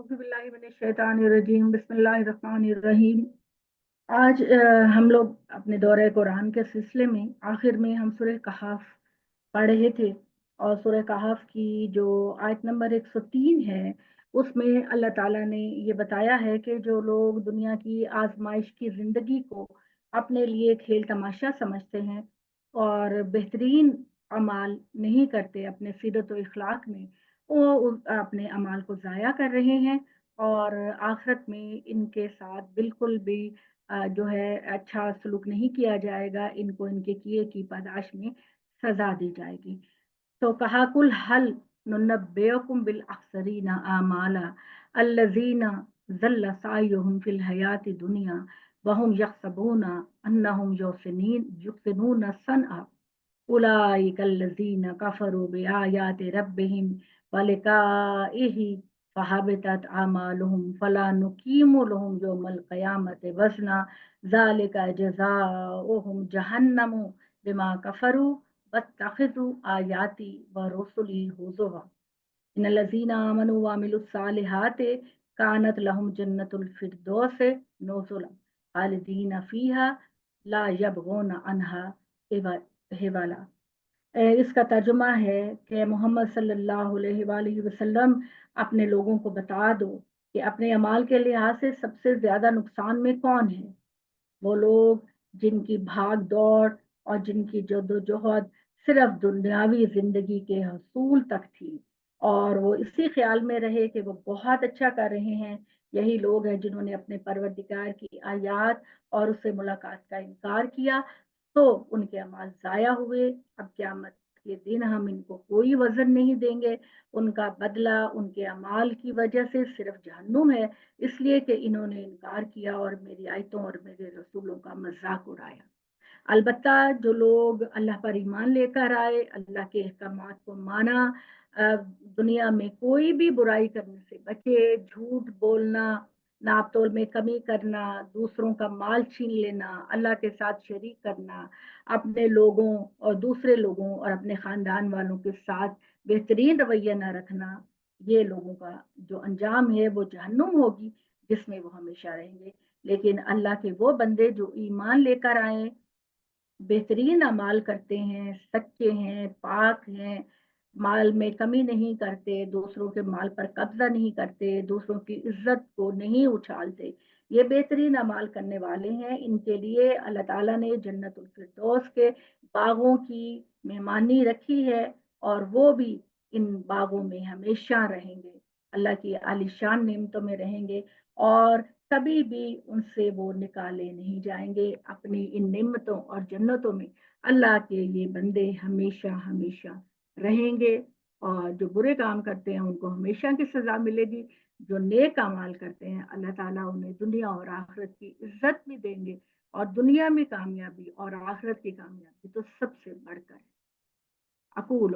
औज़ुबिल्लाहिमिनश्शैतानिर्रजीम बिस्मिल्लाहिर्रहमानिर्रहीम। आज हम लोग अपने दौरे कुरान के सिलसिले में आखिर में हम सूरह कहफ पढ़ रहे थे और सूरह कहफ की जो आयत नंबर 103 है उसमें अल्लाह ताला ने ये बताया है कि जो लोग दुनिया की आजमाइश की ज़िंदगी को अपने लिए खेल तमाशा समझते हैं और बेहतरीन अमाल नहीं करते अपने सीरत व इखलाक में, वो अपने अमाल को ज़ाया कर रहे हैं और आखिरत में इनके साथ बिल्कुल भी जो है अच्छा सलूक नहीं किया जाएगा, इनको इनके किए की पादाश में सज़ा दी जाएगी। तो कहा कुल हल नुनब्बिउकुम बिल अखसरीना आमाला अल्लज़ीना ज़ल्ल सायुहुम फिल हयाति दुनिया व हुम यहसबूना अन्नहुम युहसिनूना सनअ उलाइकल्लज़ीना कफ़रू बिआयाति रब्बिहिम व लिक़ाइहि फ़हबितत अमालुहुम फ़ला नुक़ीमु लहुम यौमल क़ियामति वज़ना ज़ालिका जज़ाओहुम जहन्नमु बिमा कफ़रू वत्तख़िज़ू आयाती व रुसुली हुज़ुवा इन्नल्लज़ीना आमनू व अमिलुस्सालिहाति कानत लहुम जन्नतुल फ़िरदौस नुज़ुला ख़ालिदीन फ़ीहा ला यबग़ूना अन्हा हिवला। इसका तर्जुमा है कि मोहम्मद सल्लल्लाहु अलैहि वसल्लम अपने लोगों को बता दो कि अपने अमाल के लिहाज से सबसे ज्यादा नुकसान में कौन है। वो लोग जिनकी भाग दौड़ और जिनकी जद्दोजहद सिर्फ दुनियावी जिंदगी के हसूल तक थी और वो इसी ख्याल में रहे कि वो बहुत अच्छा कर रहे हैं। यही लोग हैं जिन्होंने अपने परवरदिगार की आयात और उससे मुलाकात का इनकार किया तो उनके अमाल ज़ाया हुए। अब क़यामत के दिन हम इनको कोई वज़न नहीं देंगे, उनका बदला उनके अमाल की वजह से सिर्फ जहन्नुम है, इसलिए कि इन्होंने इनकार किया और मेरी आयतों और मेरे रसूलों का मजाक उड़ाया। अलबत्ता जो लोग अल्लाह पर ईमान लेकर आए, अल्लाह के अहकामात को माना, दुनिया में कोई भी बुराई करने से बचे, झूठ बोलना, नाप-तोल में कमी करना, दूसरों का माल छीन लेना, अल्लाह के साथ शरीक करना, अपने लोगों और दूसरे लोगों और अपने खानदान वालों के साथ बेहतरीन रवैया न रखना, ये लोगों का जो अंजाम है वो जहन्नुम होगी जिसमें वो हमेशा रहेंगे। लेकिन अल्लाह के वो बंदे जो ईमान लेकर आए, बेहतरीन अमाल करते हैं, सच्चे हैं, पाक हैं, माल में कमी नहीं करते, दूसरों के माल पर कब्जा नहीं करते, दूसरों की इज्जत को नहीं उछालते, ये बेहतरीन अमाल करने वाले हैं। इनके लिए अल्लाह ताला ने जन्नतुल फिरदौस के बागों की मेहमानी रखी है और वो भी इन बागों में हमेशा रहेंगे, अल्लाह की आलीशान नेमतों में रहेंगे और कभी भी उनसे वो निकाले नहीं जाएंगे। अपनी इन नेमतों और जन्नतों में अल्लाह के ये बंदे हमेशा हमेशा रहेंगे और जो बुरे काम करते हैं उनको हमेशा की सजा मिलेगी। जो नेक अमाल करते हैं अल्लाह ताला उन्हें दुनिया और आखिरत की इज्जत भी देंगे और दुनिया में कामयाबी और आखिरत की कामयाबी तो सबसे बढ़कर है। अकूल